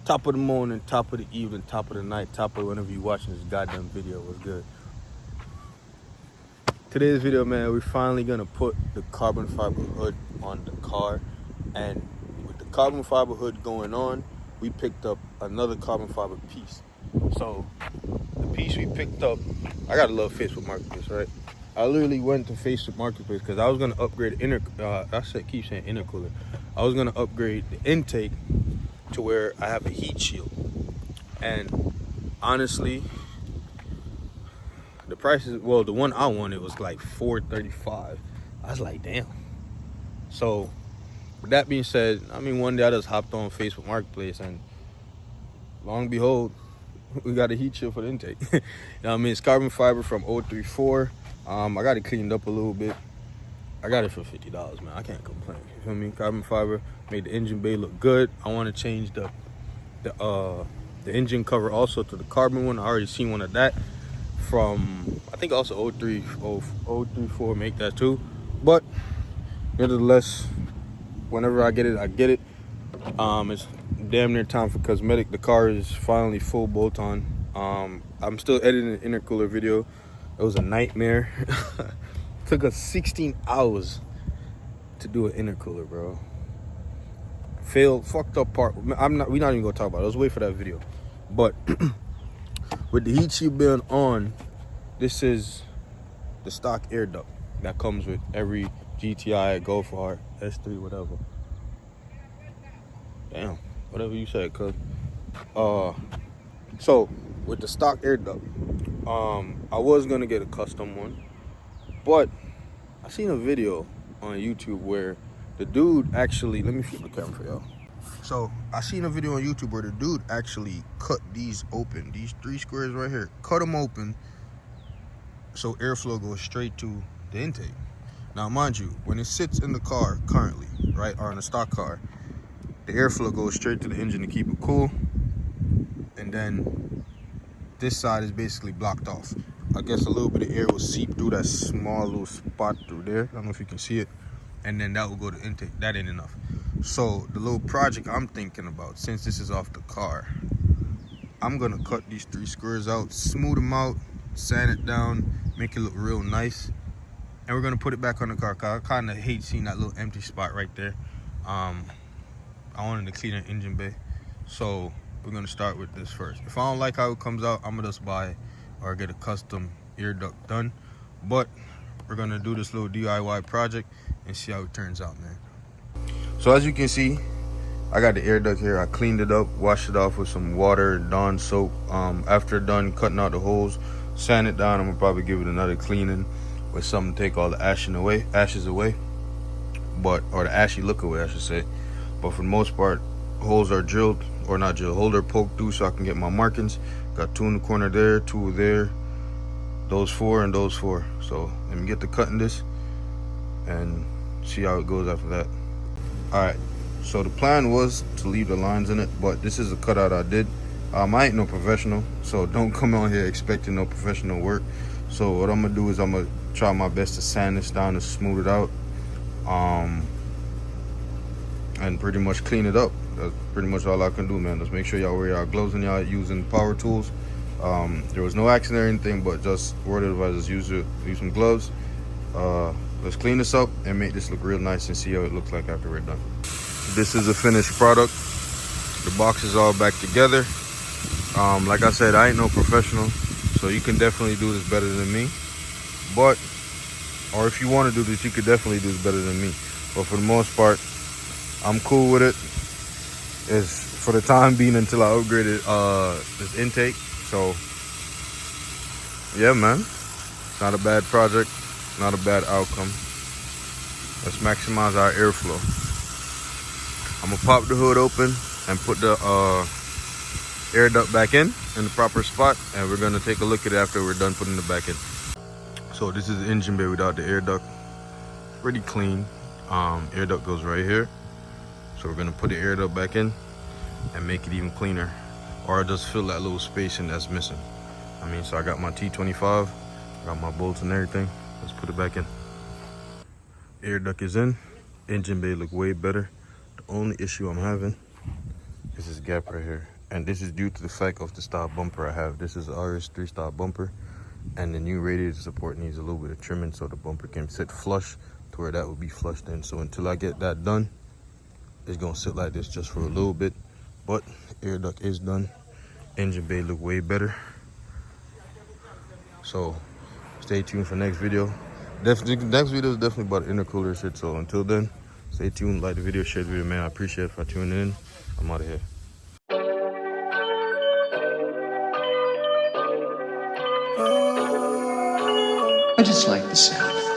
Top of the morning, top of the evening, top of the night, top of whenever you're watching this goddamn video. What's good? Today's video, man, we're finally gonna put the carbon fiber hood on the car. And with the carbon fiber hood going on, we picked up another carbon fiber piece. So the piece we picked up, I gotta love Facebook Marketplace, right? I literally went to Facebook Marketplace because I was gonna upgrade keep saying intercooler. I was gonna upgrade the intake to where I have a heat shield. And honestly, the prices, well, the one I wanted was like $435. I was like, damn. So with that being said, I mean, one day I just hopped on Facebook Marketplace and long and behold, we got a heat shield for the intake. You know what I mean? It's carbon fiber from 034. I got it cleaned up a little bit. I got it for $50, man. I can't complain. You feel me? Carbon fiber made the engine bay look good. I want to change the engine cover also to the carbon one. I already seen one of that from, I think also 034 make that too. But nevertheless, whenever I get it, I get it. It's damn near time for cosmetic. The car is finally full bolt on. I'm still editing an intercooler video. It was a nightmare. Took us 16 hours to do an intercooler, bro. Failed, fucked up part. We're not even gonna talk about it. Let's wait for that video. But with the heat shield being on, this is the stock air duct that comes with every GTI, Go for S3, whatever. Damn, whatever you said, cuz. So with the stock air duct, I was gonna get a custom one, but I seen a video on YouTube where the dude actually, let me flip the camera for y'all. So I seen a video on YouTube where the dude actually cut these open, these 3 squares right here, cut them open so airflow goes straight to the intake. Now mind you, when it sits in the car currently, right, or in a stock car, the airflow goes straight to the engine to keep it cool, and then this side is basically blocked off. I guess a little bit of air will seep through that small little spot through there. I don't know if you can see it. And then that will go to intake. That ain't enough. So the little project I'm thinking about, since this is off the car, I'm gonna cut these 3 squares out, smooth them out, sand it down, make it look real nice. And we're gonna put it back on the car. I kind of hate seeing that little empty spot right there. I wanted to clean an engine bay. So we're gonna start with this first. If I don't like how it comes out, I'm gonna just buy or get a custom air duct done. But we're gonna do this little DIY project and see how it turns out, man. So as you can see, I got the air duct here. I cleaned it up, washed it off with some water and Dawn soap. After done cutting out the holes, sand it down, I'm gonna probably give it another cleaning with something to take all the ashes away, or the ashy look away, I should say. But for the most part, holes are drilled, or not drilled, holes are poked through so I can get my markings. Got 2 in the corner there, 2 there, those 4 and those 4. So let me get to cutting this and see how it goes after that. All right, so the plan was to leave the lines in it, but this is a cutout I did. I ain't no professional, so don't come on here expecting no professional work. So what I'm gonna do is I'm gonna try my best to sand this down and smooth it out, and pretty much clean it up. That's pretty much all I can do, man. Just make sure y'all wear y'all gloves and y'all using power tools. There was no accident or anything, but just word of advice is use some gloves. Let's clean this up and make this look real nice and see how it looks like after we're done. This is a finished product. The box is all back together. Like I said, I ain't no professional, so you can definitely do this better than me. Or if you want to do this, you could definitely do this better than me. But for the most part, I'm cool with it. It's for the time being until I upgraded this intake. So yeah, man, it's not a bad project, not a bad outcome. Let's maximize our airflow. I'm gonna pop the hood open and put the air duct back in the proper spot, and we're gonna take a look at it after we're done putting it back in. So this is the engine bay without the air duct. Pretty clean. Air duct goes right here. So we're gonna put the air duct back in and make it even cleaner, or just fill that little space in that's missing. I mean, so I got my T25, got my bolts and everything. Let's put it back in. Air duct is in. Engine bay look way better. The only issue I'm having is this gap right here. And this is due to the fact of the style bumper I have. This is RS 3-style bumper, and the new radiator support needs a little bit of trimming so the bumper can sit flush to where that would be flushed in. So until I get that done, it's gonna sit like this just for a little bit. But air duct is done. Engine bay look way better. So stay tuned for next video. Definitely, next video is definitely about the intercooler shit. So until then, stay tuned, like the video, share the video, man. I appreciate it for tuning in. I'm out of here. I just like the sound.